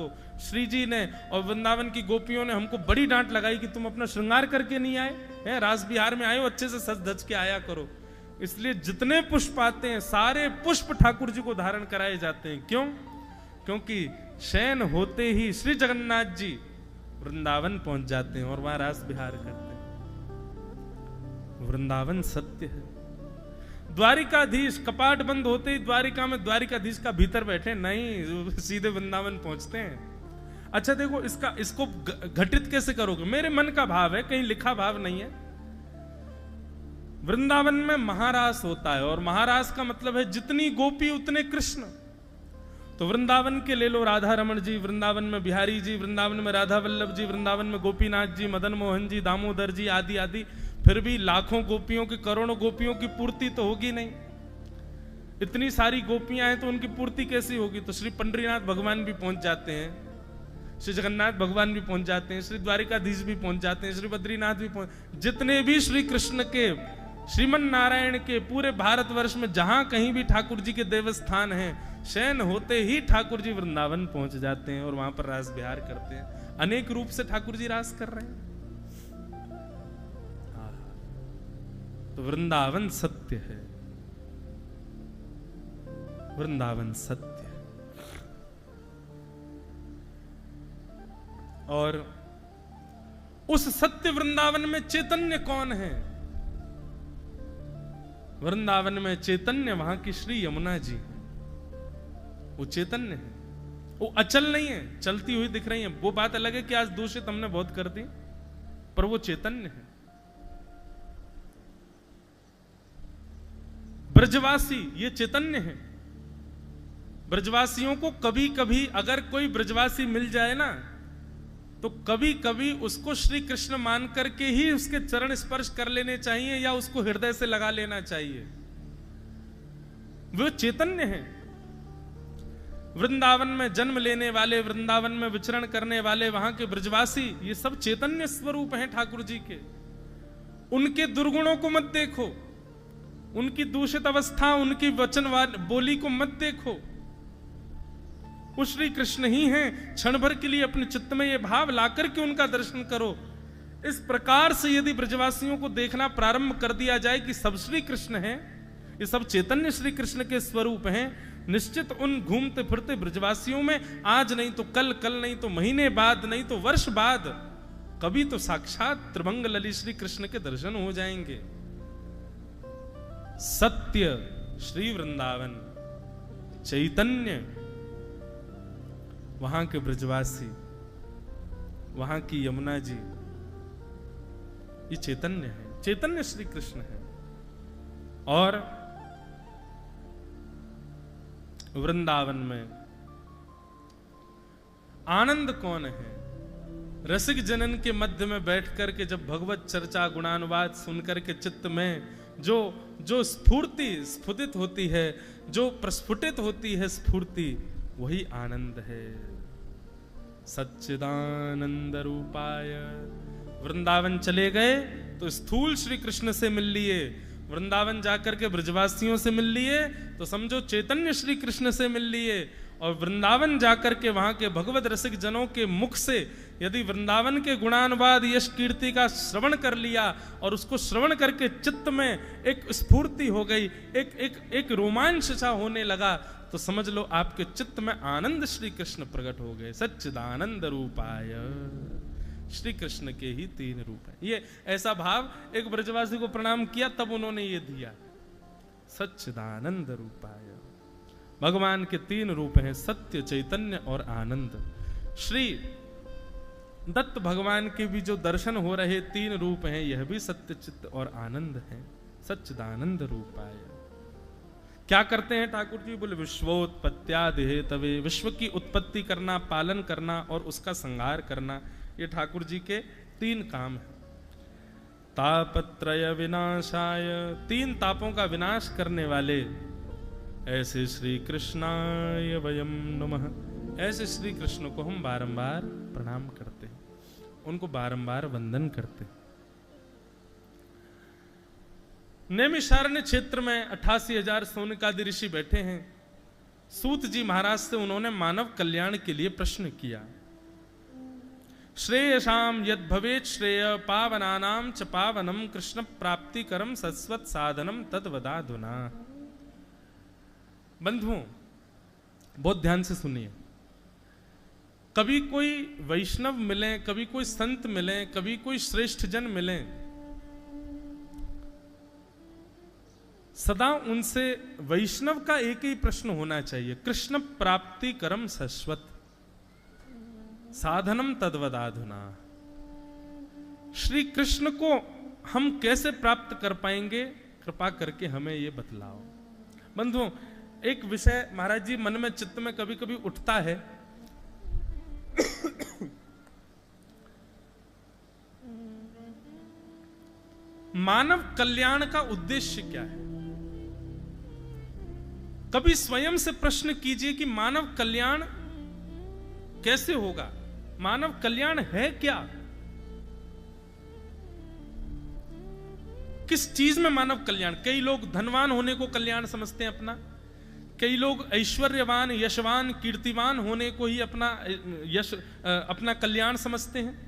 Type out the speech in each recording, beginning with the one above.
को। श्री जी ने और वृंदावन की गोपियों ने हमको बड़ी डांट लगाई कि तुम अपना श्रृंगार करके नहीं आए हैं, रास बिहार में आए हो, अच्छे से सज धज के आया करो। इसलिए जितने पुष्प आते हैं सारे पुष्प ठाकुर जी को धारण कराए जाते हैं। क्यों? क्योंकि शयन होते ही श्री जगन्नाथ जी वृंदावन पहुंच जाते हैं और वहां रास बिहार करते हैं। वृंदावन सत्य है। द्वारिकाधीश कपाट बंद होते ही द्वारिका में द्वारिकाधीश का भीतर बैठे नहीं, सीधे वृंदावन पहुंचते हैं। अच्छा देखो, इसको घटित कैसे करोगे? मेरे मन का भाव है, कहीं लिखा भाव नहीं है। वृंदावन में महारास होता है और महारास का मतलब है जितनी गोपी उतने कृष्ण। तो वृंदावन के ले लो राधा रमण जी, वृंदावन में बिहारी जी, वृंदावन में राधा वल्लभ जी, वृंदावन में गोपीनाथ जी, मदन मोहन जी, दामोदर जी आदि आदि, फिर भी लाखों गोपियों की, करोड़ों गोपियों की पूर्ति तो होगी नहीं। इतनी सारी गोपियां हैं तो उनकी पूर्ति कैसी होगी? तो श्री पंडरीनाथ भगवान भी पहुंच जाते हैं, श्री जगन्नाथ भगवान भी पहुंच जाते हैं, श्री द्वारिकाधीश भी पहुंच जाते हैं, श्री बद्रीनाथ भी पहुंच, जितने भी श्री कृष्ण के, श्रीमन नारायण के पूरे भारतवर्ष में जहां कहीं भी ठाकुर जी के देवस्थान हैं, शयन होते ही ठाकुर जी वृंदावन पहुंच जाते हैं और वहां पर रास विहार करते हैं। अनेक रूप से ठाकुर जी रास कर रहे हैं। तो वृंदावन सत्य है, वृंदावन सत्य है। और उस सत्य वृंदावन में चैतन्य कौन है? वृंदावन में चैतन्य वहां की श्री यमुना जी है। वो चैतन्य है, वो अचल नहीं है, चलती हुई दिख रही है। वो बात अलग है कि आज दूषित हमने बहुत कर दी, पर वो चैतन्य है। ब्रजवासी ये चैतन्य है। ब्रजवासियों को कभी कभी अगर कोई ब्रजवासी मिल जाए ना, तो कभी कभी उसको श्री कृष्ण मान करके ही उसके चरण स्पर्श कर लेने चाहिए या उसको हृदय से लगा लेना चाहिए। वो चैतन्य है। वृंदावन में जन्म लेने वाले, वृंदावन में विचरण करने वाले वहां के ब्रजवासी, ये सब चैतन्य स्वरूप हैं ठाकुर जी के। उनके दुर्गुणों को मत देखो, उनकी दूषित अवस्था, उनकी वचन बोली को मत देखो। वो श्री कृष्ण ही हैं। क्षण भर के लिए अपने चित्त में ये भाव लाकर के उनका दर्शन करो। इस प्रकार से यदि ब्रजवासियों को देखना प्रारंभ कर दिया जाए कि सब श्री कृष्ण हैं, ये सब चैतन्य श्री कृष्ण के स्वरूप हैं, निश्चित उन घूमते फिरते ब्रजवासियों में आज नहीं तो कल, कल नहीं तो महीने बाद, नहीं तो वर्ष बाद, कभी तो साक्षात त्रिभंग लली श्री कृष्ण के दर्शन हो जाएंगे। सत्य श्री वृंदावन, चैतन्य वहां के ब्रजवासी, वहां की यमुना जी, ये चैतन्य है, चैतन्य श्री कृष्ण है। और वृंदावन में आनंद कौन है? रसिक जनन के मध्य में बैठ करके जब भगवत चर्चा गुणानुवाद सुनकर के चित्त में जो स्फूर्ति स्फुटित होती है, जो प्रस्फुटित होती है स्फूर्ति, वही आनंद है। सच्चिदानंद रूपाय। वृंदावन चले गए तो स्थूल श्री कृष्ण से मिल लिए, वृंदावन जाकर के ब्रजवासियों से मिल लिए तो समझो चैतन्य श्री कृष्ण से मिल लिए। और वृंदावन जाकर के वहां के भगवत रसिक जनों के मुख से यदि वृंदावन के गुणानुवाद यश कीर्ति का श्रवण कर लिया और उसको श्रवण करके चित्त में एक स्फूर्ति हो गई, एक रोमांच सा होने लगा, तो समझ लो आपके चित्त में आनंद श्री कृष्ण प्रकट हो गए। सच्चिदानंद रूपाय। श्री कृष्ण के ही तीन रूप है। ये ऐसा भाव एक ब्रजवासी को प्रणाम किया तब उन्होंने ये दिया, सच्चिदानंद रूपाय। भगवान के तीन रूप हैं, सत्य, चैतन्य और आनंद। श्री दत्त भगवान के भी जो दर्शन हो रहे तीन रूप हैं, यह भी सत्य, चित्त और आनंद हैं। सच्चिदानंद रूपाय। क्या करते हैं ठाकुर जी? बोले विश्वोत्पत्त्यादि हेतवे, विश्व की उत्पत्ति करना, पालन करना और उसका संहार करना, ये ठाकुर जी के तीन काम हैं। तापत्रय विनाशाय, तीन तापों का विनाश करने वाले ऐसे श्री कृष्णाय वयम नमः। ऐसे श्री कृष्ण को हम बारंबार प्रणाम करते हैं, उनको बारंबार वंदन करते हैं। नैमिषारण्य क्षेत्र में 88,000 सोनकादि ऋषि बैठे हैं। सूत जी महाराज से उन्होंने मानव कल्याण के लिए प्रश्न किया। श्रेयसाम यद भवेत श्रेय पावनानाम च पावनम कृष्ण प्राप्तिकरम सस्वत साधनम तद्वदाधुना। बंधुओं, बहुत ध्यान से सुनिए। कभी कोई वैष्णव मिले, कभी कोई संत मिले, कभी कोई श्रेष्ठ जन मिले, सदा उनसे वैष्णव का एक ही प्रश्न होना चाहिए, कृष्ण प्राप्ति करम शाश्वत साधनम तद्वदाधुना। श्री कृष्ण को हम कैसे प्राप्त कर पाएंगे, कृपा करके हमें ये बतलाओ। बंधुओं, एक विषय महाराज जी मन में चित्त में कभी कभी उठता है। मानव कल्याण का उद्देश्य क्या है? कभी स्वयं से प्रश्न कीजिए कि मानव कल्याण कैसे होगा, मानव कल्याण है क्या, किस चीज में मानव कल्याण। कई लोग धनवान होने को कल्याण समझते हैं अपना, कई लोग ऐश्वर्यवान यशवान कीर्तिवान होने को ही अपना कल्याण समझते हैं।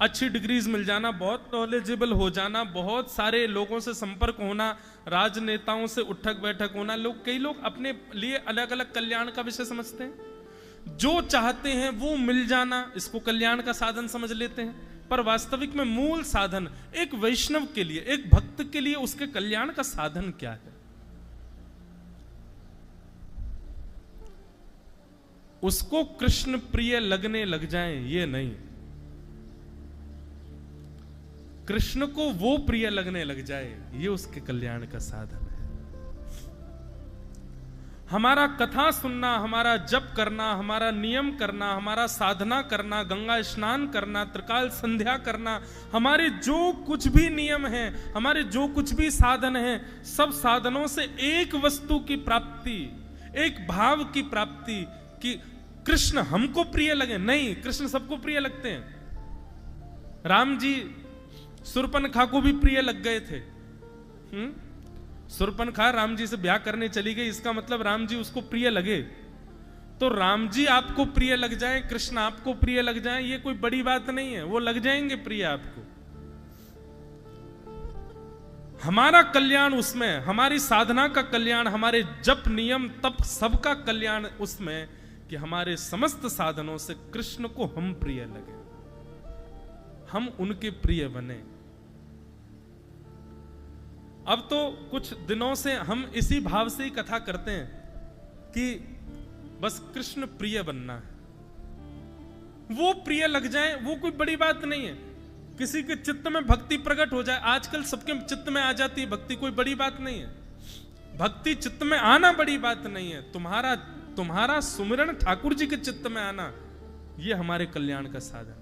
अच्छी डिग्रीज मिल जाना, बहुत नॉलेजेबल हो जाना, बहुत सारे लोगों से संपर्क होना, राजनेताओं से उठक बैठक होना, कई लोग अपने लिए अलग अलग कल्याण का विषय समझते हैं। जो चाहते हैं वो मिल जाना, इसको कल्याण का साधन समझ लेते हैं। पर वास्तविक में मूल साधन एक वैष्णव के लिए, एक भक्त के लिए उसके कल्याण का साधन क्या है? उसको कृष्ण प्रिय लगने लग जाएं, ये नहीं। कृष्ण को वो प्रिय लगने लग जाए, ये उसके कल्याण का साधन है। हमारा कथा सुनना, हमारा जप करना, हमारा नियम करना, हमारा साधना करना, गंगा स्नान करना, त्रिकाल संध्या करना, हमारे जो कुछ भी नियम हैं, हमारे जो कुछ भी साधन हैं, सब साधनों से एक वस्तु की प्राप्ति, एक भाव की प्राप्ति कि कृष्ण हमको प्रिय लगे। नहीं, कृष्ण सबको प्रिय लगते हैं। राम जी सुरपनखा को भी प्रिय लग गए थे। सुरपनखा राम जी से ब्याह करने चली गई, इसका मतलब राम जी उसको प्रिय लगे। तो राम जी आपको प्रिय लग जाए, कृष्ण आपको प्रिय लग जाए, ये कोई बड़ी बात नहीं है, वो लग जाएंगे प्रिय आपको। हमारा कल्याण उसमें, हमारी साधना का कल्याण, हमारे जप नियम तप सबका कल्याण उसमें कि हमारे समस्त साधनों से कृष्ण को हम प्रिय लगे, हम उनके प्रिय बने। अब तो कुछ दिनों से हम इसी भाव से ही कथा करते हैं कि बस कृष्ण प्रिय बनना है, वो प्रिय लग जाए, वो कोई बड़ी बात नहीं है। किसी के चित्त में भक्ति प्रकट हो जाए, आजकल सबके चित्त में आ जाती है भक्ति, कोई बड़ी बात नहीं है। भक्ति चित्त में आना बड़ी बात नहीं है, तुम्हारा सुमिरन ठाकुर जी के चित्त में आना, ये हमारे कल्याण का साधन।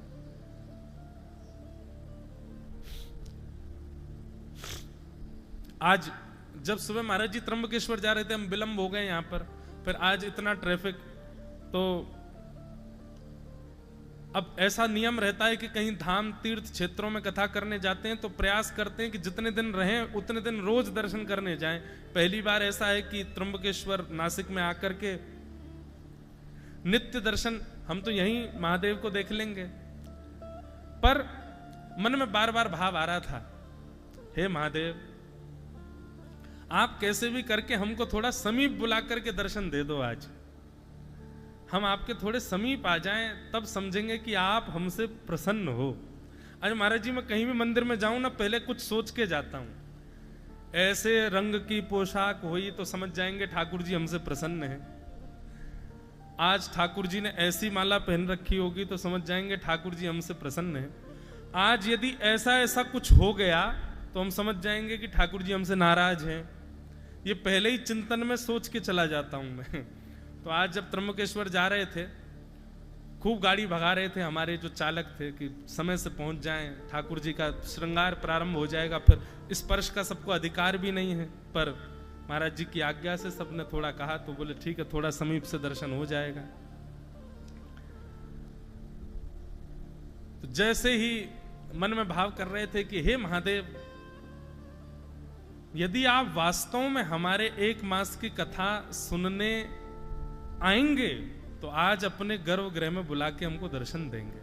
आज जब सुबह महाराज जी त्र्यंबकेश्वर जा रहे थे, हम विलंब हो गए यहां पर, फिर आज इतना ट्रैफिक, तो अब ऐसा नियम रहता है कि कहीं धाम तीर्थ क्षेत्रों में कथा करने जाते हैं तो प्रयास करते हैं कि जितने दिन रहें उतने दिन रोज दर्शन करने जाएं। पहली बार ऐसा है कि त्र्यंबकेश्वर नासिक में आकर के नित्य दर्शन, हम तो यहीं महादेव को देख लेंगे, पर मन में बार बार भाव आ रहा था, हे महादेव आप कैसे भी करके हमको थोड़ा समीप बुला करके दर्शन दे दो। आज हम आपके थोड़े समीप आ जाएं, तब समझेंगे कि आप हमसे प्रसन्न हो। आज महाराज जी मैं कहीं भी मंदिर में जाऊं ना, पहले कुछ सोच के जाता हूं। ऐसे रंग की पोशाक हुई तो समझ जाएंगे ठाकुर जी हमसे प्रसन्न है। आज ठाकुर जी ने ऐसी माला पहन रखी होगी तो समझ जाएंगे ठाकुर जी हमसे प्रसन्न है। आज यदि ऐसा ऐसा कुछ हो गया तो हम समझ जाएंगे कि ठाकुर जी हमसे नाराज हैं। ये पहले ही चिंतन में सोच के चला जाता हूं मैं। तो आज जब त्र्यंबकेश्वर जा रहे थे, खूब गाड़ी भगा रहे थे हमारे जो चालक थे कि समय से पहुंच जाएं, ठाकुर जी का श्रृंगार प्रारंभ हो जाएगा। फिर स्पर्श का सबको अधिकार भी नहीं है, पर महाराज जी की आज्ञा से सबने थोड़ा कहा तो बोले ठीक है, थोड़ा समीप से दर्शन हो जाएगा। तो जैसे ही मन में भाव कर रहे थे कि हे महादेव, यदि आप वास्तव में हमारे 1 मास की कथा सुनने आएंगे तो आज अपने गर्भगृह में बुला के हमको दर्शन देंगे,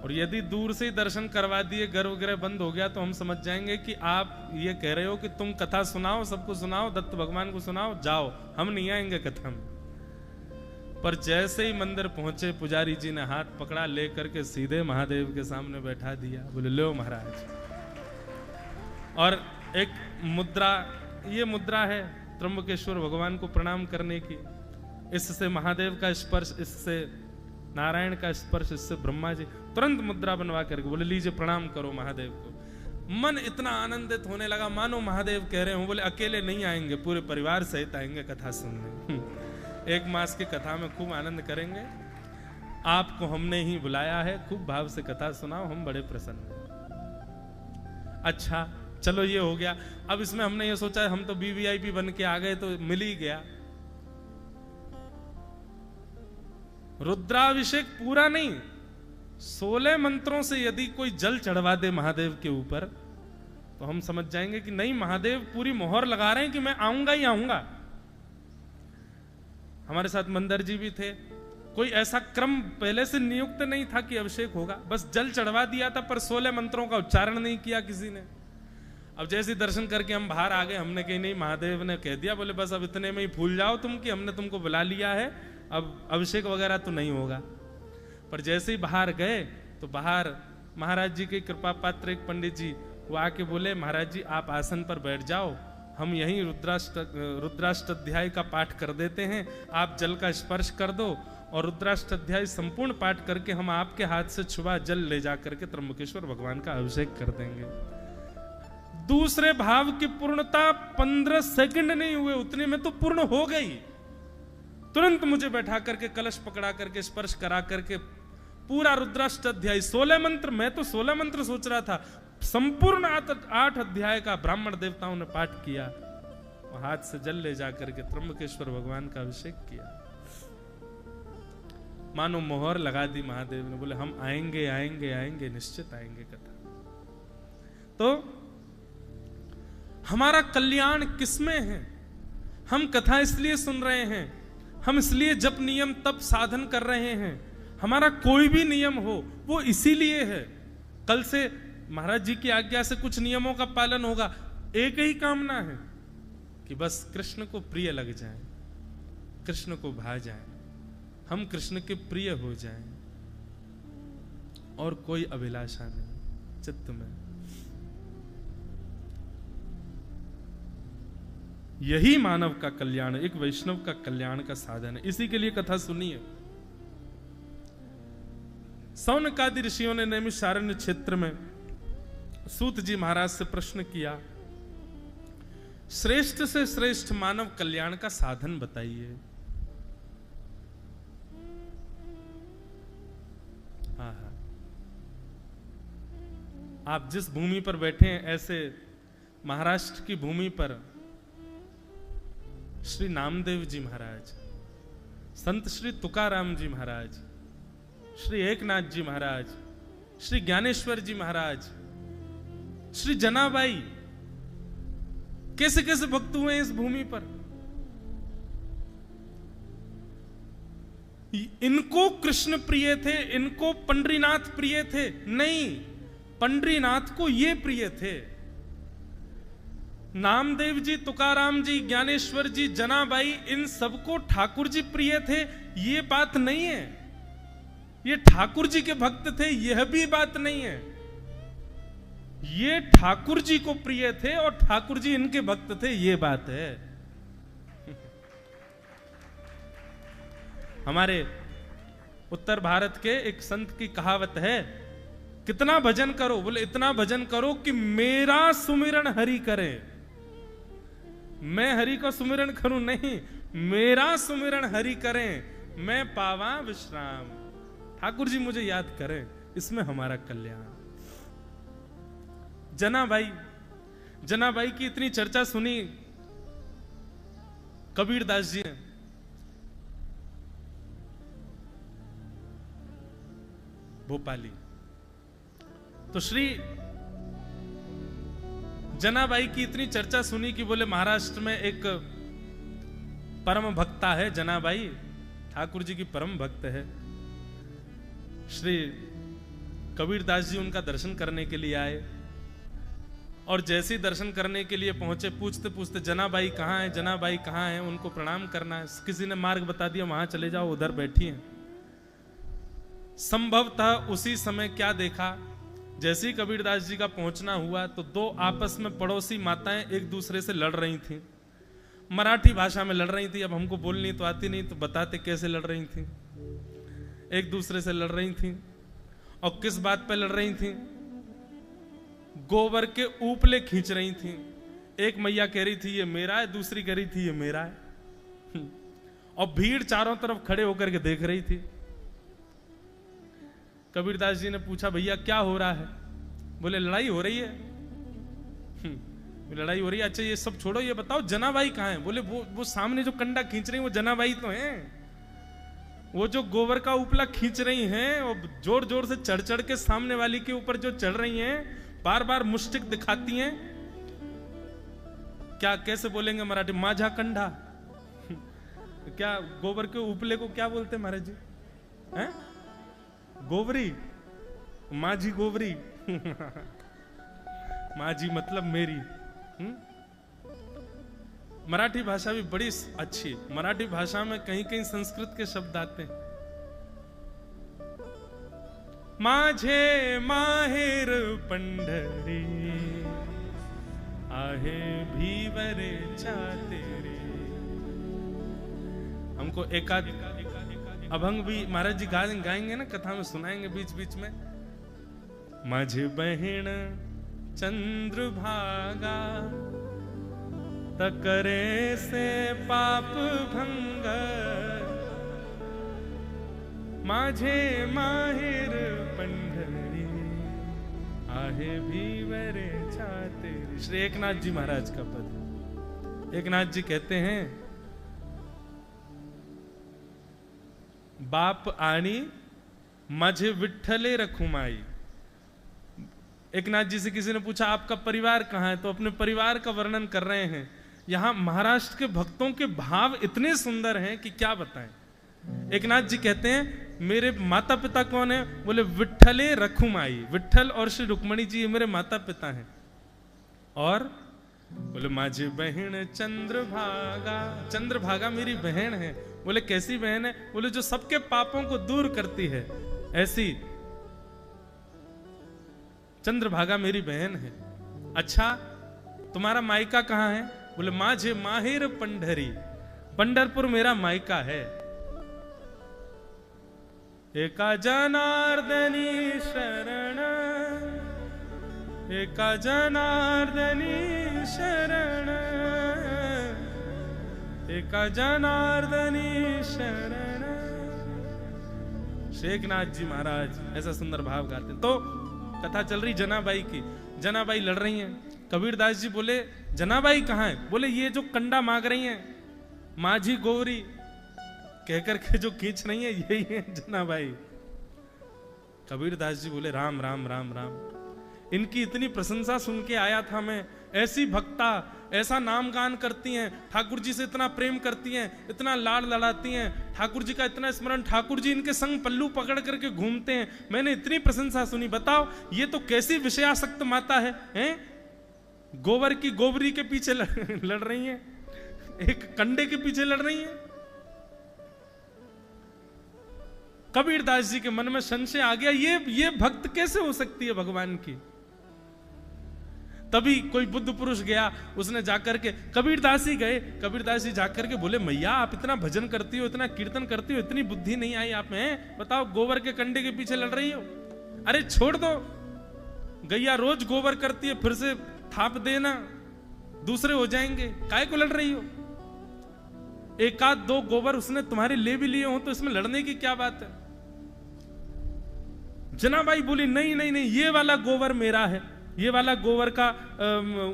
और यदि दूर से ही दर्शन करवा दिए, गर्भगृह बंद हो गया, तो हम समझ जाएंगे कि आप ये कह रहे हो कि तुम कथा सुनाओ, सबको सुनाओ, दत्त भगवान को सुनाओ, जाओ, हम नहीं आएंगे कथा में। पर जैसे ही मंदिर पहुंचे, पुजारी जी ने हाथ पकड़ा, लेकर के सीधे महादेव के सामने बैठा दिया, बोले लो महाराज। और एक मुद्रा, ये मुद्रा है त्र्यंबकेश्वर भगवान को प्रणाम करने की। इससे महादेव का स्पर्श, इससे नारायण का स्पर्श, इससे ब्रह्मा जी, तुरंत मुद्रा बनवा करके बोले लीजिए प्रणाम करो महादेव को। मन इतना आनंदित होने लगा मानो महादेव कह रहे हो। बोले अकेले नहीं आएंगे, पूरे परिवार सहित आएंगे कथा सुनने। 1 मास की कथा में खूब आनंद करेंगे, आपको हमने ही बुलाया है, खूब भाव से कथा सुनाओ, हम बड़े प्रसन्न हैं। अच्छा चलो ये हो गया। अब इसमें हमने ये सोचा हम तो वीवीआईपी बन के आ गए तो मिल ही गया। रुद्राभिषेक पूरा नहीं, 16 मंत्रों से यदि कोई जल चढ़वा दे महादेव के ऊपर, तो हम समझ जाएंगे कि नहीं, महादेव पूरी मोहर लगा रहे हैं कि मैं आऊंगा ही आऊंगा। हमारे साथ मंदर जी भी थे, कोई ऐसा क्रम पहले से नियुक्त नहीं था कि अभिषेक होगा, बस जल चढ़वा दिया था, पर 16 मंत्रों का उच्चारण नहीं किया किसी ने। अब जैसे दर्शन करके हम बाहर आ गए, हमने कही नहीं, महादेव ने कह दिया, बोले बस अब इतने में ही भूल जाओ तुम कि हमने तुमको बुला लिया है, अब अभिषेक वगैरह तो नहीं होगा। पर जैसे ही बाहर गए तो बाहर महाराज जी के कृपा पात्र एक पंडित जी वो आके बोले महाराज जी आप आसन पर बैठ जाओ, हम यहीं रुद्राष्टाध्याय का पाठ कर देते हैं, आप जल का स्पर्श कर दो, और रुद्राष्टाध्याय संपूर्ण पाठ करके हम आपके हाथ से छुआ जल ले जा करके त्र्यंबकेश्वर भगवान का अभिषेक कर देंगे। दूसरे भाव की पूर्णता 15 सेकंड नहीं हुए, उतने में तो पूर्ण हो गई। तुरंत मुझे बैठा करके कलश पकड़ा करके स्पर्श करा करके पूरा रुद्राष्टाध्याय 16 मंत्र, मैं तो 16 मंत्र सोच रहा था, संपूर्ण 8 अध्याय का ब्राह्मण देवताओं ने पाठ किया, हाथ से जल ले जाकर के त्र्यंबकेश्वर भगवान का अभिषेक किया। मानो मोहर लगा दी महादेव ने, बोले हम आएंगे आएंगे आएंगे, निश्चित आएंगे कथा। तो हमारा कल्याण किसमें है? हम कथा इसलिए सुन रहे हैं, हम इसलिए जप नियम तप साधन कर रहे हैं, हमारा कोई भी नियम हो वो इसीलिए है। कल से महाराज जी की आज्ञा से कुछ नियमों का पालन होगा, एक ही कामना है कि बस कृष्ण को प्रिय लग जाए, कृष्ण को भा जाए, हम कृष्ण के प्रिय हो जाएं, और कोई अभिलाषा नहीं चित्त में। यही मानव का कल्याण, एक वैष्णव का कल्याण का साधन है। इसी के लिए कथा सुनिए। सौनकादि ऋषियों ने नैमिषारण्य क्षेत्र में सूत जी महाराज से प्रश्न किया, श्रेष्ठ से श्रेष्ठ मानव कल्याण का साधन बताइए। आप जिस भूमि पर बैठे हैं, ऐसे महाराष्ट्र की भूमि पर श्री नामदेव जी महाराज, संत श्री तुकाराम जी महाराज, श्री एकनाथ जी महाराज, श्री ज्ञानेश्वर जी महाराज, श्री जनाबाई, कैसे कैसे भक्त हुए इस भूमि पर। इनको कृष्ण प्रिय थे, इनको पंडरीनाथ प्रिय थे? नहीं, पंडरीनाथ को ये प्रिय थे। नामदेव जी, तुकाराम जी, ज्ञानेश्वर जी, जनाबाई, इन सबको ठाकुर जी प्रिय थे, ये बात नहीं है। ये ठाकुर जी के भक्त थे, यह भी बात नहीं है। ये ठाकुर जी को प्रिय थे और ठाकुर जी इनके भक्त थे, ये बात है। हमारे उत्तर भारत के एक संत की कहावत है, कितना भजन करो? बोले इतना भजन करो कि मेरा सुमिरन हरि करे। मैं हरि का सुमिरन करूं नहीं, मेरा सुमिरन हरि करें, मैं पावा विश्राम। ठाकुर जी मुझे याद करें, इसमें हमारा कल्याण। जनाबाई की इतनी चर्चा सुनी कबीरदास जी ने। भोपाली। तो श्री जनाबाई की इतनी चर्चा सुनी कि बोले महाराष्ट्र में एक परम भक्ता है जनाबाई, ठाकुर जी की परम भक्त है। श्री कबीरदास जी उनका दर्शन करने के लिए आए और जैसे ही दर्शन करने के लिए पहुंचे, पूछते पूछते जनाबाई कहाँ है, जनाबाई कहाँ है, उनको प्रणाम करना है। किसी ने मार्ग बता दिया, वहां चले जाओ, उधर बैठी हैं। संभवतः उसी समय क्या देखा, जैसे ही कबीरदास जी का पहुंचना हुआ तो दो आपस में पड़ोसी माताएं एक दूसरे से लड़ रही थीं। मराठी भाषा में लड़ रही थी। अब हमको बोलनी तो आती नहीं, तो बताते कैसे लड़ रही थी। एक दूसरे से लड़ रही थी और किस बात पे लड़ रही थी, गोबर के ऊपले खींच रही थी। एक मैया कह रही थी ये मेरा है, दूसरी कह रही थी ये मेरा है, और भीड़ चारों तरफ खड़े होकर के देख रही थी। कबीरदास जी ने पूछा भैया क्या हो रहा है? बोले लड़ाई हो रही है। लड़ाई हो रही है, अच्छा ये सब छोड़ो, ये बताओ जनाबाई कहाँ है? बोले वो सामने जो कंडा खींच रही है वो जनाबाई तो है। वो जो गोबर का उपला खींच रही हैं और जोर जोर से चढ़ चढ़ के सामने वाली के ऊपर जो चढ़ रही हैं, बार बार मुष्टिक दिखाती हैं। क्या कैसे बोलेंगे मराठी? माझा कंडा। क्या गोबर के उपले को क्या बोलते हैं महाराज जी? हैं? गोबरी, माझी गोबरी। माझी मतलब मेरी। मराठी भाषा भी बड़ी अच्छी। मराठी भाषा में कहीं कहीं संस्कृत के शब्द आते हैं। माझे माहेर पंढरी आहे भीवरे तेरे। हमको एकाध अभंग भी महाराज जी गाएंगे ना, कथा में सुनाएंगे बीच बीच में। माझे बहन चंद्रभागा तकरे से पाप भंग, माझे माहिर पंढरी आहे भीवरे छाते। श्री एकनाथ जी महाराज का पद। एकनाथ जी कहते हैं बाप आणी माझे विठ्ठले रखुमाई। एकनाथ जी से किसी ने पूछा आपका परिवार कहाँ है, तो अपने परिवार का वर्णन कर रहे हैं। यहां महाराष्ट्र के भक्तों के भाव इतने सुंदर हैं कि क्या बताएं। एकनाथ जी कहते हैं मेरे माता पिता कौन है? बोले विठ्ठले रखुमाई। विठ्ठल और श्री रुक्मणी जी मेरे माता पिता हैं। और बोले माझी बहन चंद्रभागा, चंद्रभागा मेरी बहन है। बोले कैसी बहन है? बोले जो सबके पापों को दूर करती है, ऐसी चंद्रभागा मेरी बहन है। अच्छा तुम्हारा मायका कहाँ है? बोले माझे माहिर पंढरी, पंढरपुर मेरा मायका है। एका जनार्दनी शरण, एका जनार्दनी शरण, एका जनार्दनी शरण। शेखनाथ जी महाराज ऐसा सुंदर भाव गाते। तो कथा चल रही जनाबाई की। जनाबाई लड़ रही हैं। कबीरदास जी बोले जनाबाई कहाँ है? बोले ये जो कंडा मांग रही हैं, माझी गौरी कहकर के जो खींच रही है यही है जनाबाई। कबीरदास जी बोले राम राम राम राम। इनकी इतनी प्रशंसा सुन के आया था मैं। ऐसी भक्ता, ऐसा नाम गान करती हैं, ठाकुर जी से इतना प्रेम करती हैं, इतना लाड़ लड़ाती हैं, ठाकुर जी का इतना स्मरण, ठाकुर जी इनके संग पल्लू पकड़ करके घूमते हैं। मैंने इतनी प्रशंसा सुनी। बताओ ये तो कैसी विषयासक्त माता है, हैं? गोबर की गोबरी के पीछे लड़ रही हैं, एक कंडे के पीछे लड़ रही हैं। कबीरदास जी के मन में संशय आ गया, ये भक्त कैसे हो सकती है भगवान की? तभी कोई बुद्ध पुरुष गया, उसने जाकर के, कबीरदास ही गए, कबीरदास जी जाकर के बोले मैया आप इतना भजन करती हो, इतना कीर्तन करती हो, इतनी बुद्धि नहीं आई आप में? बताओ गोबर के कंडे के पीछे लड़ रही हो? अरे छोड़ दो, गैया रोज गोबर करती है, फिर से थाप देना, दूसरे हो जाएंगे, काय को लड़ रही हो? एक आध दो गोबर उसने तुम्हारे ले भी लिए हो तो इसमें लड़ने की क्या बात है? जनाबाई बोली नहीं नहीं नहीं, ये वाला गोबर मेरा है, ये वाला गोबर का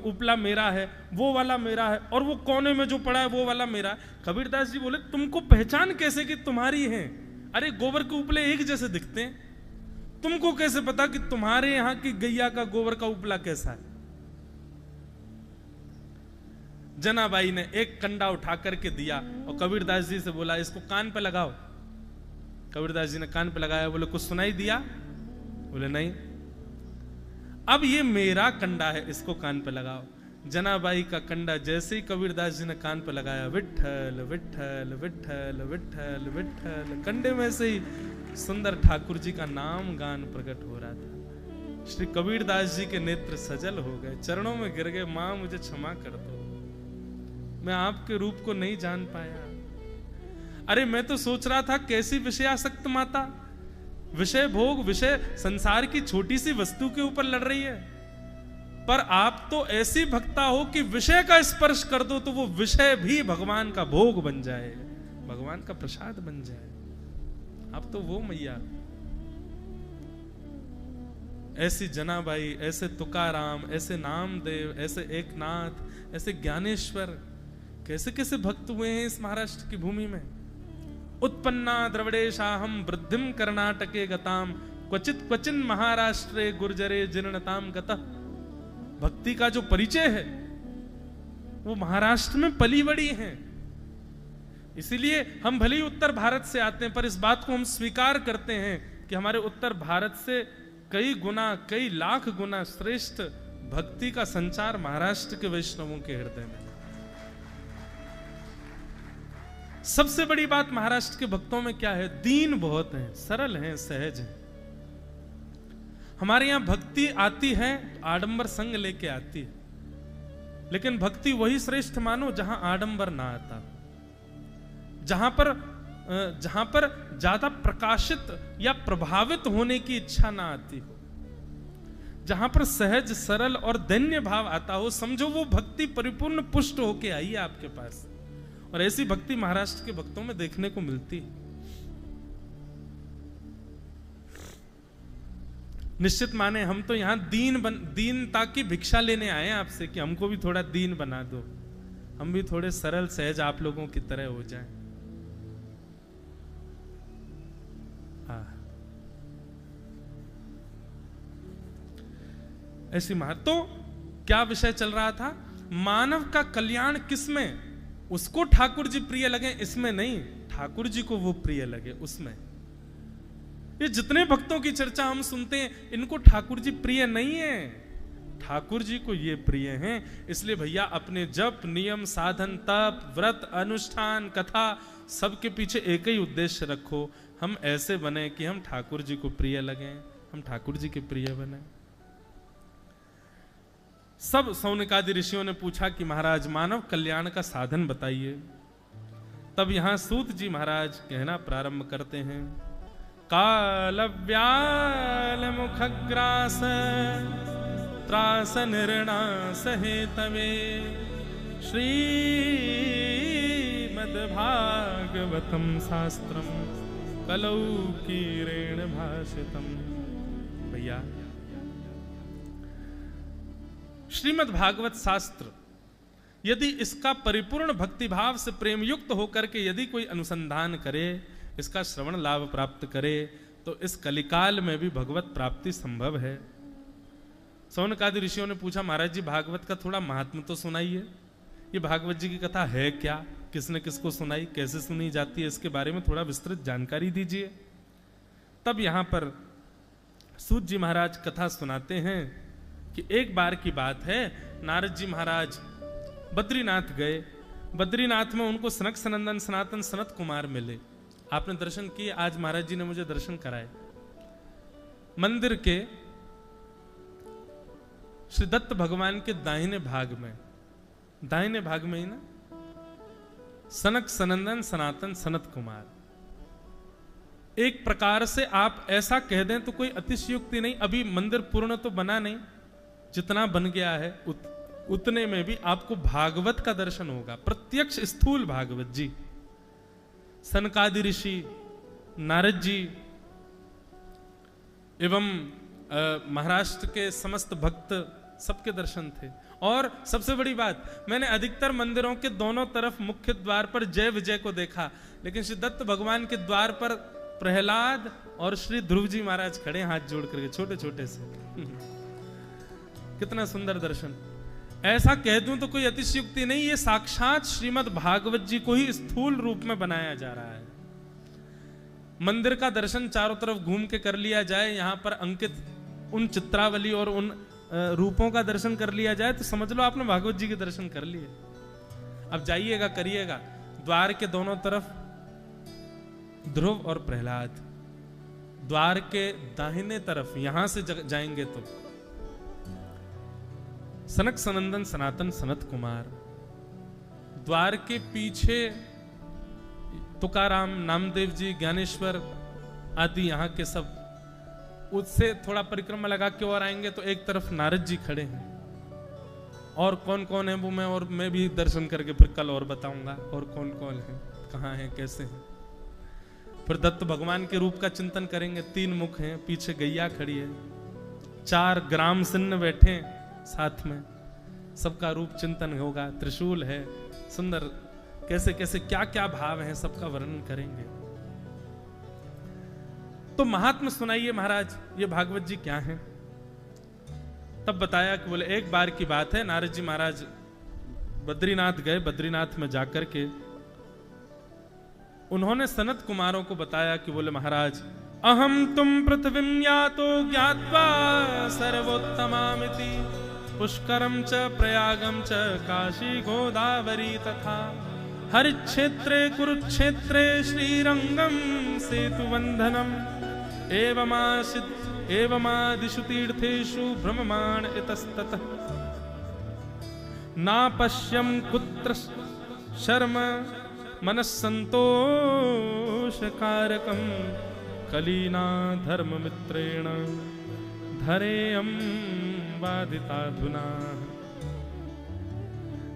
उपला मेरा है, वो वाला मेरा है, और वो कोने में जो पड़ा है वो वाला मेरा है। कबीरदास जी बोले तुमको पहचान कैसे कि तुम्हारी है? अरे गोबर के उपले एक जैसे दिखते हैं, तुमको कैसे पता कि तुम्हारे यहां की गैया का गोबर का उपला कैसा है? जनाबाई ने एक कंडा उठा करके दिया और कबीरदास जी से बोला इसको कान पे लगाओ। कबीरदास जी ने कान पे लगाया, बोले कुछ सुनाई दिया? बोले नहीं। अब ये मेरा कंडा है, इसको कान पे लगाओ। जनाबाई का कंडा जैसे ही कबीरदास जी ने कान पे लगाया, विठ्ठल विठ्ठल विठ्ठल विठ्ठल विठ्ठल, कंडे में से ही सुंदर ठाकुर जी का नाम गान प्रकट हो रहा था। श्री कबीरदास जी के नेत्र सजल हो गए, चरणों में गिर गए, मां मुझे क्षमा कर दो, मैं आपके रूप को नहीं जान पाया। अरे मैं तो सोच रहा था कैसी विषयासक्त माता, विषय भोग, विषय संसार की छोटी सी वस्तु के ऊपर लड़ रही है, पर आप तो ऐसी भक्ता हो कि विषय का स्पर्श कर दो तो वो विषय भी भगवान का भोग बन जाए, भगवान का प्रसाद बन जाए। आप तो वो मैया। ऐसी जनाबाई, ऐसे तुकाराम, ऐसे नामदेव, ऐसे एकनाथ, ऐसे ज्ञानेश्वर, कैसे कैसे भक्त हुए हैं इस महाराष्ट्र की भूमि में। उत्पन्ना द्रविड़ेशाहम वृद्धिम कर्नाटके गताम क्वचित क्वचिन महाराष्ट्रे गुर्जरे जीर्णताम गतः। भक्ति का जो परिचय है वो महाराष्ट्र में पली बड़ी है। इसीलिए हम भले ही उत्तर भारत से आते हैं, पर इस बात को हम स्वीकार करते हैं कि हमारे उत्तर भारत से कई गुना, कई लाख गुना श्रेष्ठ भक्ति का संचार महाराष्ट्र के वैष्णवों के हृदय में। सबसे बड़ी बात महाराष्ट्र के भक्तों में क्या है? दीन बहुत हैं, सरल हैं, सहज हैं। हमारे यहां भक्ति आती है आडंबर संग लेके आती है, लेकिन भक्ति वही श्रेष्ठ मानो जहां आडंबर ना आता, जहां पर ज्यादा प्रकाशित या प्रभावित होने की इच्छा ना आती हो, जहां पर सहज, सरल और दैन्य भाव आता हो, समझो वो भक्ति परिपूर्ण पुष्ट होके आई है आपके पास। और ऐसी भक्ति महाराष्ट्र के भक्तों में देखने को मिलती है। निश्चित माने हम तो यहां दीनता की भिक्षा लेने आए हैं आपसे कि हमको भी थोड़ा दीन बना दो, हम भी थोड़े सरल सहज आप लोगों की तरह हो जाएं। ऐसी तो क्या विषय चल रहा था? मानव का कल्याण किसमें? उसको ठाकुर जी प्रिय लगे इसमें नहीं, ठाकुर जी को वो प्रिय लगे उसमें। ये जितने भक्तों की चर्चा हम सुनते हैं, इनको ठाकुर जी प्रिय नहीं है, ठाकुर जी को ये प्रिय हैं। इसलिए भैया अपने जप, नियम, साधन, तप, व्रत, अनुष्ठान, कथा, सबके पीछे एक ही उद्देश्य रखो, हम ऐसे बने कि हम ठाकुर जी को प्रिय लगे, हम ठाकुर जी के प्रिय बने। सब सौनकादि ऋषियों ने पूछा कि महाराज मानव कल्याण का साधन बताइए। तब यहां सूत जी महाराज कहना प्रारंभ करते हैं, काल व्याल मुखग्रास त्रास निर्णास हेतवे श्रीमद्भागवतम शास्त्रम कलौ कीरेण भाषितम। भैया श्रीमद् भागवत शास्त्र यदि इसका परिपूर्ण भक्तिभाव से प्रेम युक्त होकर के यदि कोई अनुसंधान करे, इसका श्रवण लाभ प्राप्त करे, तो इस कलिकाल में भी भगवत प्राप्ति संभव है। सौनकादि ऋषियों ने पूछा, महाराज जी भागवत का थोड़ा महात्म तो सुनाइए, ये भागवत जी की कथा है क्या, किसने किसको सुनाई, कैसे सुनी जाती है, इसके बारे में थोड़ा विस्तृत जानकारी दीजिए। तब यहां पर सूत जी महाराज कथा सुनाते हैं कि एक बार की बात है, नारद जी महाराज बद्रीनाथ गए। बद्रीनाथ में उनको सनक सनंदन सनातन सनत कुमार मिले। आपने दर्शन किए, आज महाराज जी ने मुझे दर्शन कराए। मंदिर के श्री दत्त भगवान के दाहिने भाग में ही ना सनक सनंदन सनातन सनत कुमार। एक प्रकार से आप ऐसा कह दें तो कोई अतिशयोक्ति नहीं। अभी मंदिर पूर्ण तो बना नहीं, जितना बन गया है उतने में भी आपको भागवत का दर्शन होगा, प्रत्यक्ष स्थूल भागवत जी। सनकादि ऋषि, नारद जी एवं महाराष्ट्र के समस्त भक्त सबके दर्शन थे। और सबसे बड़ी बात, मैंने अधिकतर मंदिरों के दोनों तरफ मुख्य द्वार पर जय विजय को देखा, लेकिन श्री दत्त भगवान के द्वार पर प्रहलाद और श्री ध्रुव जी महाराज खड़े हाथ जोड़ करके, छोटे छोटे से। कितना सुंदर दर्शन। ऐसा कह दूं तो कोई अतिशयोक्ति नहीं, ये साक्षात श्रीमद् भागवत जी को ही स्थूल रूप में बनाया जा रहा है। मंदिर का दर्शन चारों तरफ घूम के कर लिया जाए, यहां पर अंकित उन चित्रावली और उन रूपों का दर्शन कर लिया जाए तो समझ लो आपने भागवत जी के दर्शन कर लिए। अब जाइएगा, करिएगा, द्वार के दोनों तरफ ध्रुव और प्रहलाद, द्वार के दाहिने तरफ यहां से जाएंगे तो सनक सनंदन सनातन सनत कुमार, द्वार के पीछे तुकाराम, नामदेव जी, ज्ञानेश्वर आदि यहाँ के सब, उससे थोड़ा परिक्रमा लगा के और आएंगे तो एक तरफ नारद जी खड़े हैं। और कौन कौन है वो मैं भी दर्शन करके फिर कल और बताऊंगा, और कौन कौन है, कहाँ है, कैसे हैं। फिर दत्त भगवान के रूप का चिंतन करेंगे। 3 मुख हैं, पीछे गैया खड़ी है, 4 ग्राम सिन्न बैठे हैं साथ में, सबका रूप चिंतन होगा। त्रिशूल है, सुंदर, कैसे कैसे क्या क्या भाव है, सबका वर्णन करेंगे। तो महात्मा सुनाइए महाराज, ये भागवत जी क्या है। तब बताया कि बोले एक बार की बात है, नारद जी महाराज बद्रीनाथ गए। बद्रीनाथ में जाकर के उन्होंने सनत कुमारों को बताया कि बोले महाराज, अहम तुम पृथ्वीं यातो ज्ञात्वा सर्वोत्तमामिति, पुष्करम च प्रयागम च काशी गोदावरी तथा हरिक्षेत्रे कुरुक्षेत्रे श्रीरंगम सेतुवंधनम एवमादिषु तीर्थेषु भ्रममाण इतस्ततः नापश्यं कुत्र शर्म मनस्संतोषकारकं कलीना धर्ममित्रेण धरेयं बाधिताधुना।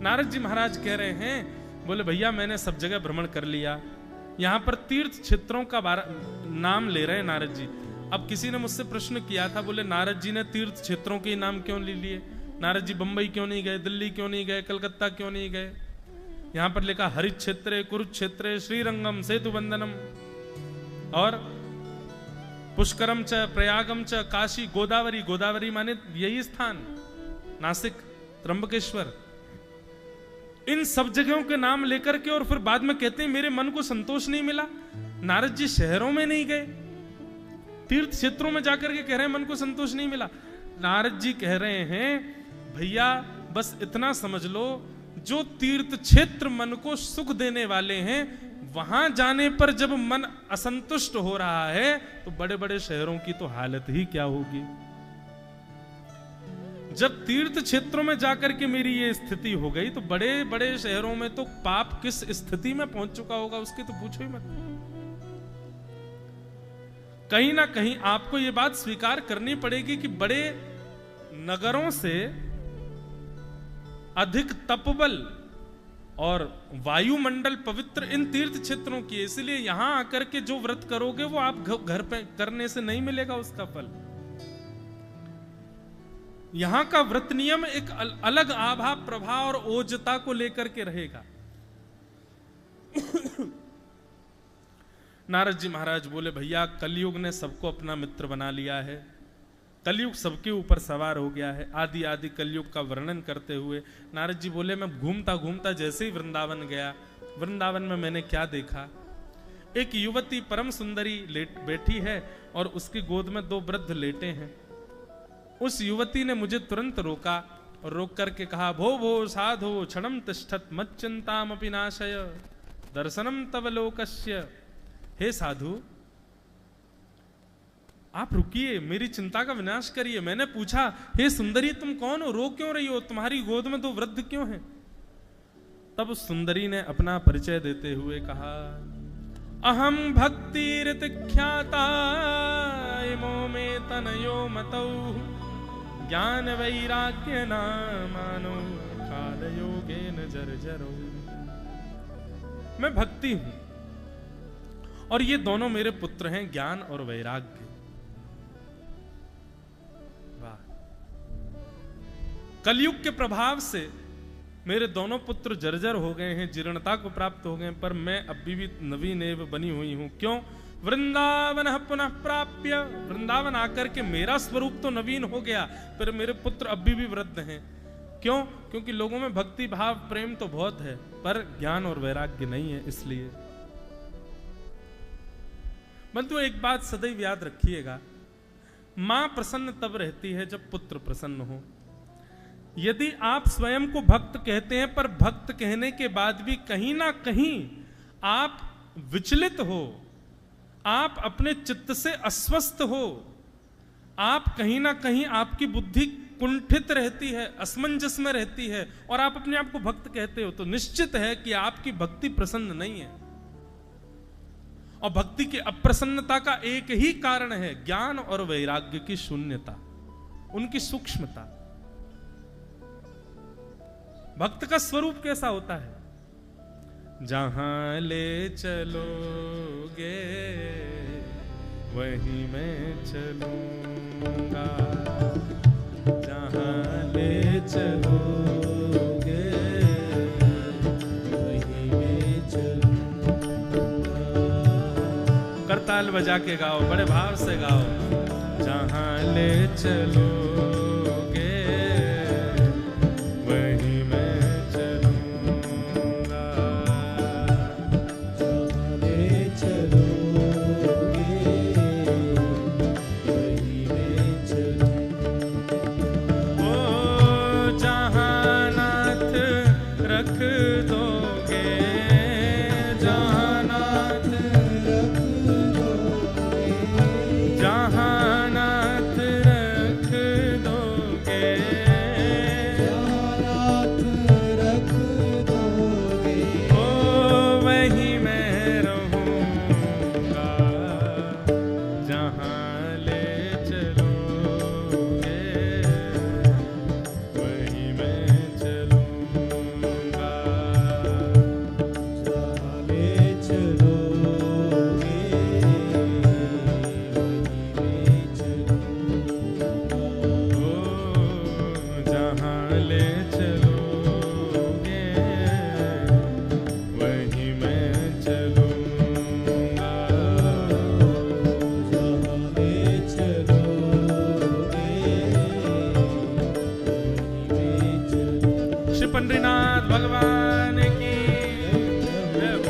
नारद जी महाराज कह रहे हैं, बोले भैया मैंने सब जगह भ्रमण कर लिया। यहां पर तीर्थ क्षेत्रों का नाम ले रहे हैं नारद जी। अब किसी ने मुझसे प्रश्न किया था, बोले नारद जी ने तीर्थ क्षेत्रों के नाम क्यों ले लिए, नारद जी बंबई क्यों नहीं गए, दिल्ली क्यों नहीं गए, कलकत्ता क्यों नहीं गए। यहां पर लिखा हरिक्षेत्रे कुरुक्षेत्रे श्रीरंगम सेतुबंधनम और पुष्करम च प्रयागम च काशी गोदावरी। गोदावरी माने यही स्थान, नासिक, त्र्यंबकेश्वर, इन सब जगहों के नाम लेकर के और फिर बाद में कहते हैं मेरे मन को संतोष नहीं मिला। नारद जी शहरों में नहीं गए, तीर्थ क्षेत्रों में जाकर के कह रहे हैं मन को संतोष नहीं मिला। नारद जी कह रहे हैं भैया बस इतना समझ लो, जो तीर्थ क्षेत्र मन को सुख देने वाले हैं वहां जाने पर जब मन असंतुष्ट हो रहा है तो बड़े बड़े शहरों की तो हालत ही क्या होगी। जब तीर्थ क्षेत्रों में जाकर के मेरी ये स्थिति हो गई तो बड़े बड़े शहरों में तो पाप किस स्थिति में पहुंच चुका होगा उसकी तो पूछो ही मत। कहीं ना कहीं आपको ये बात स्वीकार करनी पड़ेगी कि बड़े नगरों से अधिक तपबल और वायुमंडल पवित्र इन तीर्थ क्षेत्रों की, इसलिए यहां आकर के जो व्रत करोगे वो आप घर पे करने से नहीं मिलेगा उसका फल। यहां का व्रत नियम एक अलग आभा, प्रभा और ओजता को लेकर के रहेगा। नारद जी महाराज बोले भैया कलयुग ने सबको अपना मित्र बना लिया है, कलयुग सबके ऊपर सवार हो गया है। आदि आदि कलयुग का वर्णन करते हुए नारद जी बोले मैं घूमता घूमता जैसे ही वृंदावन गया, वृंदावन में मैंने क्या देखा, एक युवती परम सुंदरी बैठी है और उसकी गोद में 2 वृद्ध लेटे हैं। उस युवती ने मुझे तुरंत रोका और रोक करके कहा भो भो साधो क्षणम तिष्ठत मच्चिंतामपि नाशय दर्शनम तव लोकस्य। हे साधु आप रुकिए, मेरी चिंता का विनाश करिए। मैंने पूछा हे सुंदरी तुम कौन हो, रो क्यों रही हो, तुम्हारी गोद में 2 वृद्ध क्यों हैं। तब उस सुंदरी ने अपना परिचय देते हुए कहा अहम भक्ति ख्याता इमो में तनयो मतौ ज्ञान वैराग्य नामानो काल योगेन जर्जरो। मैं भक्ति हूं और ये दोनों मेरे पुत्र हैं ज्ञान और वैराग्य। कलयुग के प्रभाव से मेरे दोनों पुत्र जर्जर हो गए हैं, जीर्णता को प्राप्त हो गए, पर मैं अभी भी नवीन एव बनी हुई हूं। क्यों? वृंदावन पुनः प्राप्य, वृंदावन आकर के मेरा स्वरूप तो नवीन हो गया पर मेरे पुत्र अभी भी वृद्ध हैं। क्यों? क्योंकि लोगों में भक्ति भाव प्रेम तो बहुत है, पर ज्ञान और वैराग्य नहीं है। इसलिए परंतु एक बात सदैव याद रखिएगा, मां प्रसन्न तब रहती है जब पुत्र प्रसन्न हो। यदि आप स्वयं को भक्त कहते हैं, पर भक्त कहने के बाद भी कहीं ना कहीं आप विचलित हो, आप अपने चित्त से अस्वस्थ हो, आप कहीं ना कहीं आपकी बुद्धि कुंठित रहती है, असमंजस में रहती है, और आप अपने आप को भक्त कहते हो, तो निश्चित है कि आपकी भक्ति प्रसन्न नहीं है। और भक्ति की अप्रसन्नता का एक ही कारण है, ज्ञान और वैराग्य की शून्यता, उनकी सूक्ष्मता। भक्त का स्वरूप कैसा होता है? जहां ले चलोगे वहीं मैं चलूंगा, जहां ले चलोगे वहीं मैं चलूंगा। करताल बजा के गाओ, बड़े भाव से गाओ। जहां ले चलोगे वहीं मैं चलूंगा, जहां ले चलोगे वहीं मैं चलूंगा। ओ जहां नाथ रख दोगे, जहां नाथ रख दोगे, जहां नाथ रख दोगे, जहां नाथ रख दोगे, ओ वहीं मैं रहूंगा, जहां ले चलोगे वहीं मैं चलूंगा, जहां ले चलोगे वहीं मैं चलूंगा। ओ जहां ले चलोगे वहीं मैं चलूंगा, जहां ले चलोगे वहीं मैं चलूंगा। श्री पंडरीनाथ भगवान की जय हो।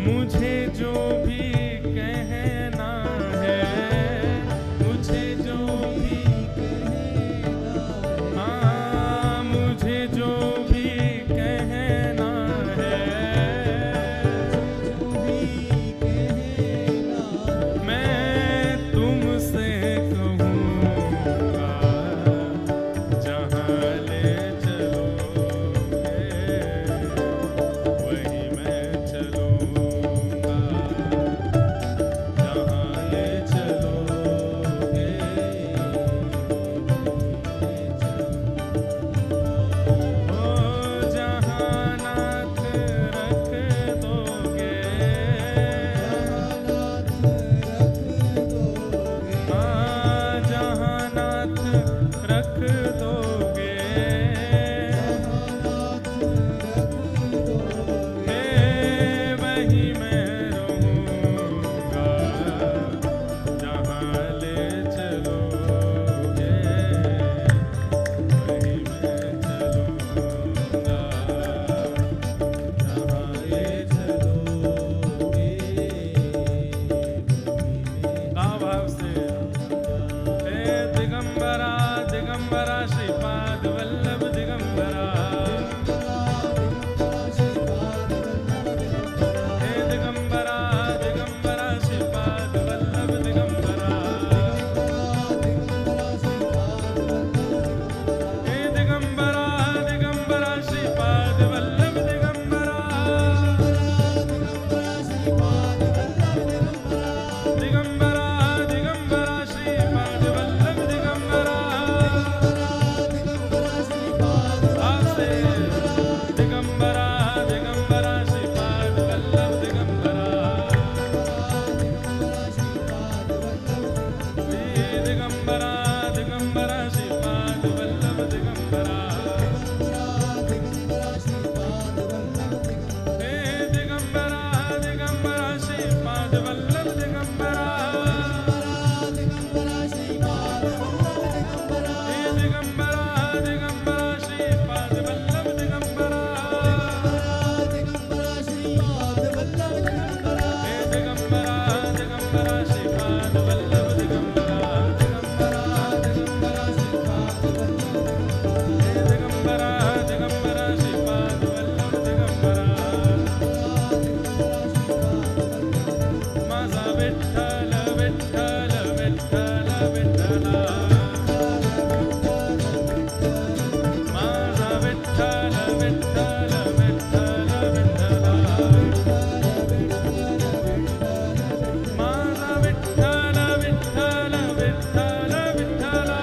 मुझे जो भी कहना है, मुझे जो भी कहना है, हाँ मुझे जो भी कहना है, जो भी कहना मैं तुमसे कहूँगा, जहाँ ले चलोगे वही मैं चलूँगा, जहाँ ले चलोगे ओ जहाँ नाथ रख दोगे, हाँ जहाँ नाथ रख दोगे, वही मैं रहूँगा, जहाँ ले चलोगे वही मैं चलूँगा, जहाँ ले चलोगे गाँव भाव से हे दिगंबरा दिगंबरा श्रीपाद वल्लभ दिगंबरा, हे दिगंबरा दिगंबरा श्रीपाद वल्लभ दिगंबरा, हे दिगंबरा दिगंबरा श्रीपाद वल्लभ दिगंबरा, दिगंबरा दिगंबरा श्रीपाद वल्लभ दिगंबरा, आपसे दिगंबरा दिगंबरा श्रीपाद वल्लभ दिगंबरा, हे दिगंबरा दिगंबरा श्रीपाद वल्लभ दिगंबरा, हे दिगंबरा दिगंबरा श्रीपाद वल्लभ दिगंबरा, हे दिगंबरा दिगंबरा श्रीपाद वल्लभ दिगंबरा, हे दिगंबरा दिगंबरा श्रीपाद वल्लभ दिगंबरा, हे दिगंबरा दिगंबरा श्रीपाद वल्लभ दिगंबरा, माझा विठ्ठल विठ्ठल विठ्ठल विठ्ठला, माझा विठ्ठल विठ्ठल विठ्ठल विठ्ठला, माझा विठ्ठल विठ्ठल विठ्ठल विठ्ठला,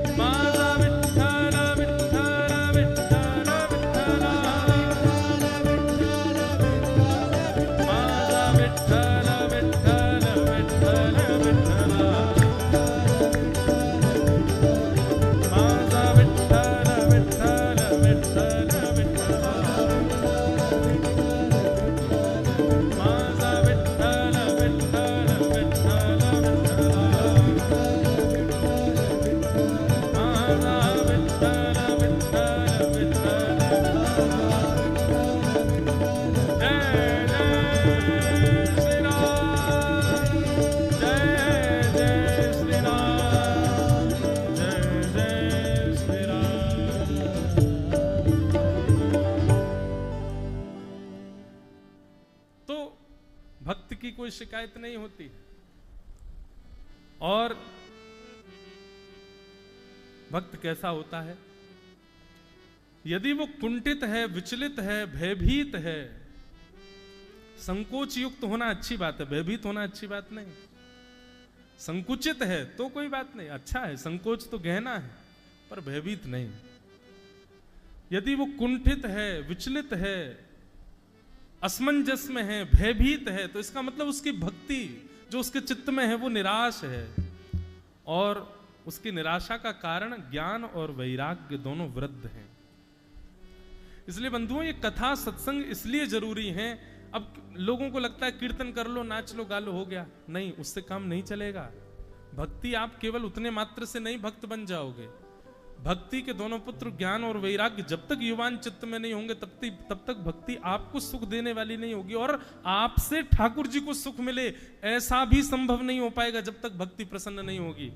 माझा विठ्ठल विठ्ठल विठ्ठल विठ्ठला, माझा विठ्ठल विठ्ठल विठ्ठल विठ्ठला, माझा विठ्ठल विठ्ठल विठ्ठल विठ्ठला, माझा विठ्ठल विठ्ठल विठ्ठल विठ्ठला, माझा विठ्ठल विठ्ठल विठ्ठल जय जय श्री राम, जय जय श्री राम, जय जय श्री राम। तो भक्त की कोई शिकायत नहीं होती, और भक्त कैसा होता है? यदि वो कुंठित है, विचलित है, भयभीत है, संकोच युक्त होना अच्छी बात है, भयभीत होना अच्छी बात नहीं। संकुचित है तो कोई बात नहीं, अच्छा है, संकोच तो गहना है, पर भयभीत नहीं। यदि वो कुंठित है, विचलित है, असमंजस में है, भयभीत है, तो इसका मतलब उसकी भक्ति जो उसके चित्त में है वो निराश है, और उसकी निराशा का कारण ज्ञान और वैराग्य दोनों वृद्ध हैं। इसलिए बंधुओं, ये कथा सत्संग इसलिए जरूरी है। अब लोगों को लगता है कीर्तन कर लो, नाच लो, गा लो, हो गया। नहीं, उससे काम नहीं चलेगा। भक्ति आप केवल उतने मात्र से नहीं भक्त बन जाओगे। भक्ति के दोनों पुत्र ज्ञान और वैराग्य जब तक युवान चित्त में नहीं होंगे तब तक भक्ति आपको सुख देने वाली नहीं होगी, और आपसे ठाकुर जी को सुख मिले ऐसा भी संभव नहीं हो पाएगा जब तक भक्ति प्रसन्न नहीं होगी।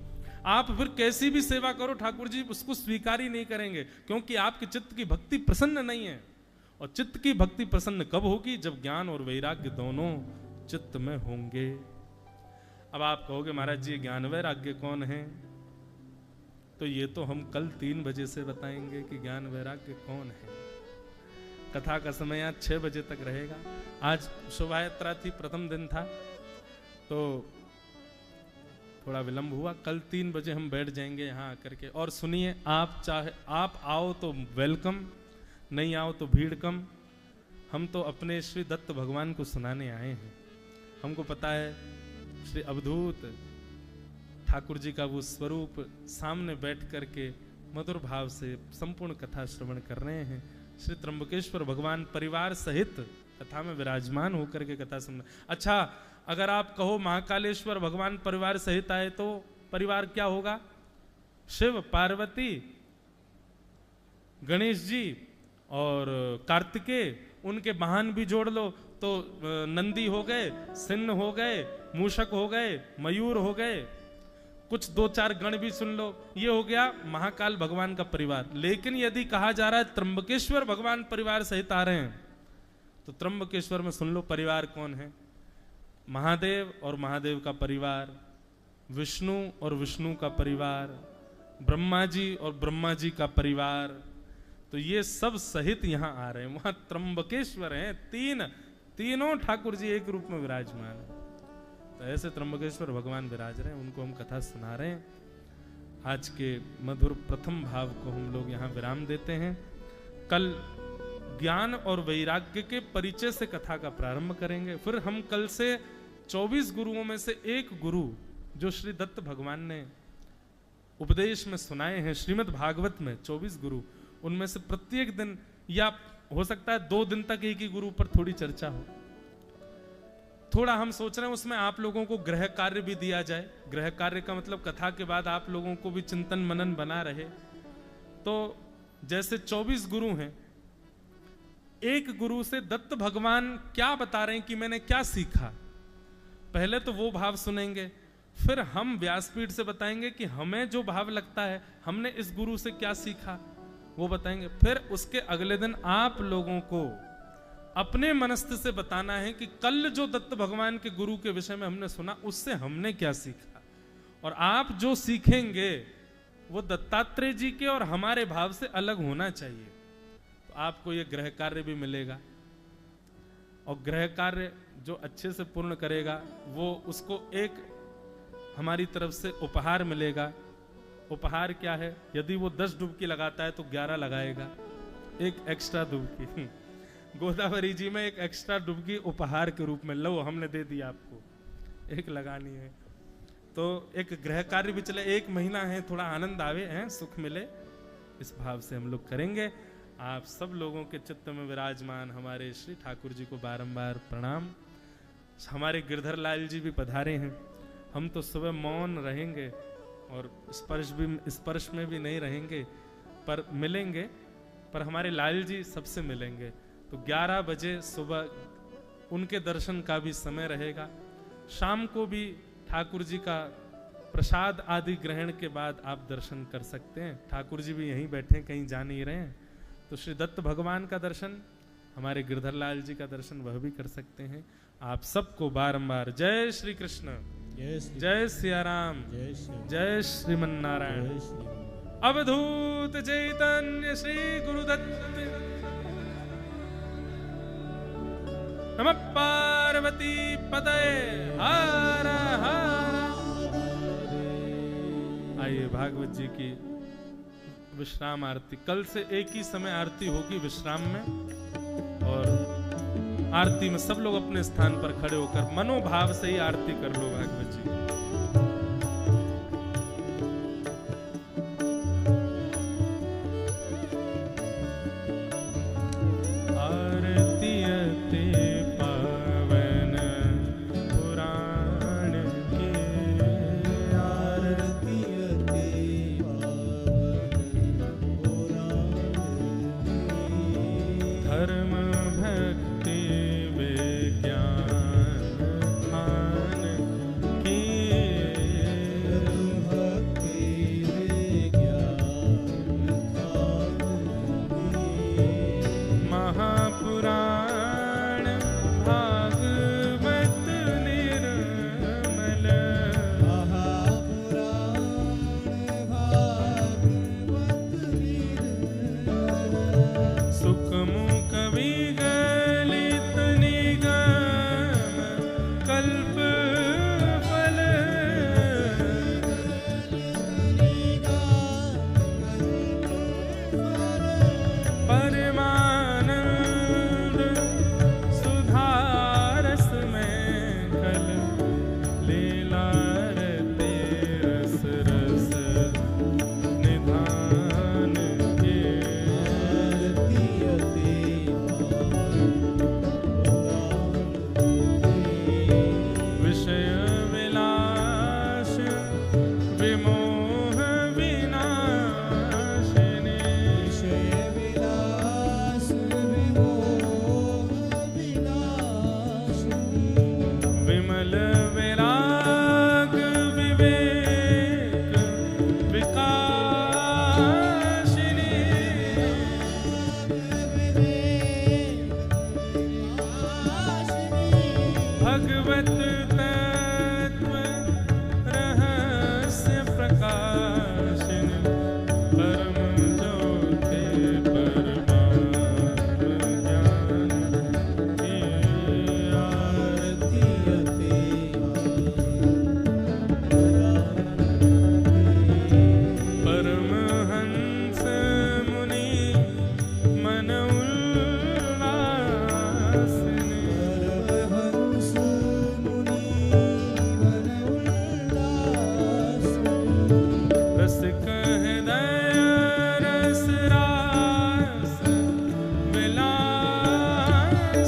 आप फिर कैसी भी सेवा करो ठाकुर जी उसको स्वीकार ही नहीं करेंगे, क्योंकि आपके चित्त की भक्ति प्रसन्न नहीं है। और चित्त की भक्ति प्रसन्न कब होगी? जब ज्ञान और वैराग्य दोनों चित्त में होंगे। अब आप कहोगे महाराज जी ज्ञान वैराग्य कौन है? तो ये तो हम कल 3 बजे से बताएंगे कि ज्ञान वैराग्य कौन है। कथा का समय आज 6 बजे तक रहेगा। आज शोभा यात्रा थी, प्रथम दिन था, तो थोड़ा विलंब हुआ। कल 3 बजे हम बैठ जाएंगे यहाँ आकर के। और सुनिए, आप आओ तो वेलकम, नहीं आओ तो भीड़ कम। हम तो अपने श्री दत्त भगवान को सुनाने आए हैं। हमको पता है श्री अवधूत ठाकुर जी का वो स्वरूप सामने बैठ करके मधुर भाव से संपूर्ण कथा श्रवण कर रहे हैं। श्री त्र्यंबकेश्वर भगवान परिवार सहित कथा में विराजमान होकर के कथा सुनना। अच्छा, अगर आप कहो महाकालेश्वर भगवान परिवार सहित आए तो परिवार क्या होगा? शिव, पार्वती, गणेश जी और कार्तिकेय, उनके वाहन भी जोड़ लो तो नंदी हो गए, सिंह हो गए, मूषक हो गए, मयूर हो गए, कुछ 2-4 गण भी सुन लो, ये हो गया महाकाल भगवान का परिवार। लेकिन यदि कहा जा रहा है त्र्यंबकेश्वर भगवान परिवार सहित आ रहे हैं, तो त्र्यंबकेश्वर में सुन लो परिवार कौन है। महादेव और महादेव का परिवार, विष्णु और विष्णु का परिवार, ब्रह्मा जी और ब्रह्मा जी का परिवार, तो ये सब सहित यहाँ आ रहे हैं। वहां त्र्यंबकेश्वर हैं, तीनों ठाकुर जी एक रूप में विराजमान है। तो ऐसे त्र्यंबकेश्वर भगवान विराज रहे हैं, उनको हम कथा सुना रहे हैं। आज के मधुर प्रथम भाव को हम लोग यहाँ विराम देते हैं। कल ज्ञान और वैराग्य के परिचय से कथा का प्रारंभ करेंगे। फिर हम कल से 24 गुरुओं में से एक गुरु जो श्री दत्त भगवान ने उपदेश में सुनाए हैं श्रीमद् भागवत में, 24 गुरु, उनमें से प्रत्येक दिन या हो सकता है 2 दिन तक एक ही गुरु पर थोड़ी चर्चा हो। थोड़ा हम सोच रहे हैं उसमें आप लोगों को गृह कार्य भी दिया जाए। गृह कार्य का मतलब कथा के बाद आप लोगों को भी चिंतन मनन बना रहे। तो जैसे 24 गुरु हैं, एक गुरु से दत्त भगवान क्या बता रहे हैं कि मैंने क्या सीखा, पहले तो वो भाव सुनेंगे, फिर हम व्यासपीठ से बताएंगे कि हमें जो भाव लगता है हमने इस गुरु से क्या सीखा वो बताएंगे। फिर उसके अगले दिन आप लोगों को अपने मनस्थ से बताना है कि कल जो दत्त भगवान के गुरु के विषय में हमने सुना उससे हमने क्या सीखा, और आप जो सीखेंगे वो दत्तात्रेय जी के और हमारे भाव से अलग होना चाहिए। तो आपको ये गृह कार्य भी मिलेगा, और गृह कार्य जो अच्छे से पूर्ण करेगा वो उसको एक हमारी तरफ से उपहार मिलेगा। उपहार क्या है? यदि वो 10 डुबकी लगाता है तो 11 लगाएगा, एक एक्स्ट्रा डुबकी। गोदावरी जी में एक एक्स्ट्रा डुबकी उपहार के रूप में लो, हमने दे दिया आपको, एक लगानी है। तो एक गृह कार्य भी चले, 1 महीना है, थोड़ा आनंद आवे हैं, सुख मिले, इस भाव से हम लोग करेंगे। आप सब लोगों के चित्त में विराजमान हमारे श्री ठाकुर जी को बारंबार प्रणाम। हमारे गिरधर लाल जी भी पधारे हैं। हम तो सुबह मौन रहेंगे और स्पर्श में भी नहीं रहेंगे, पर मिलेंगे, पर हमारे लाल जी सबसे मिलेंगे। तो 11 बजे सुबह उनके दर्शन का भी समय रहेगा। शाम को भी ठाकुर जी का प्रसाद आदि ग्रहण के बाद आप दर्शन कर सकते हैं। ठाकुर जी भी यहीं बैठे हैं, कहीं जा नहीं रहे हैं। तो श्री दत्त भगवान का दर्शन, हमारे गिरधर लाल जी का दर्शन वह भी कर सकते हैं। आप सबको बारंबार जय श्री कृष्ण, जय सिया राम, जय श्रीमन नारायण। अवधूत चैतन्य श्री गुरुदत्त नमः पार्वती पतये हर हर। आइए भागवत जी की विश्राम आरती, कल से एक ही समय आरती होगी विश्राम में, और आरती में सब लोग अपने स्थान पर खड़े होकर मनोभाव से ही आरती कर लो भागवत जी।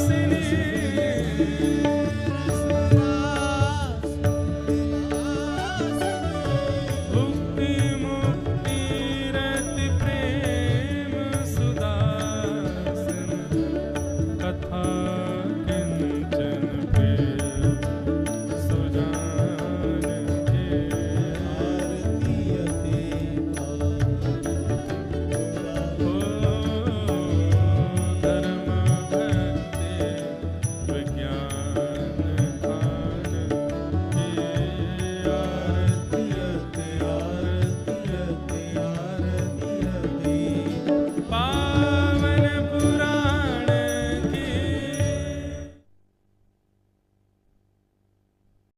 वासिनी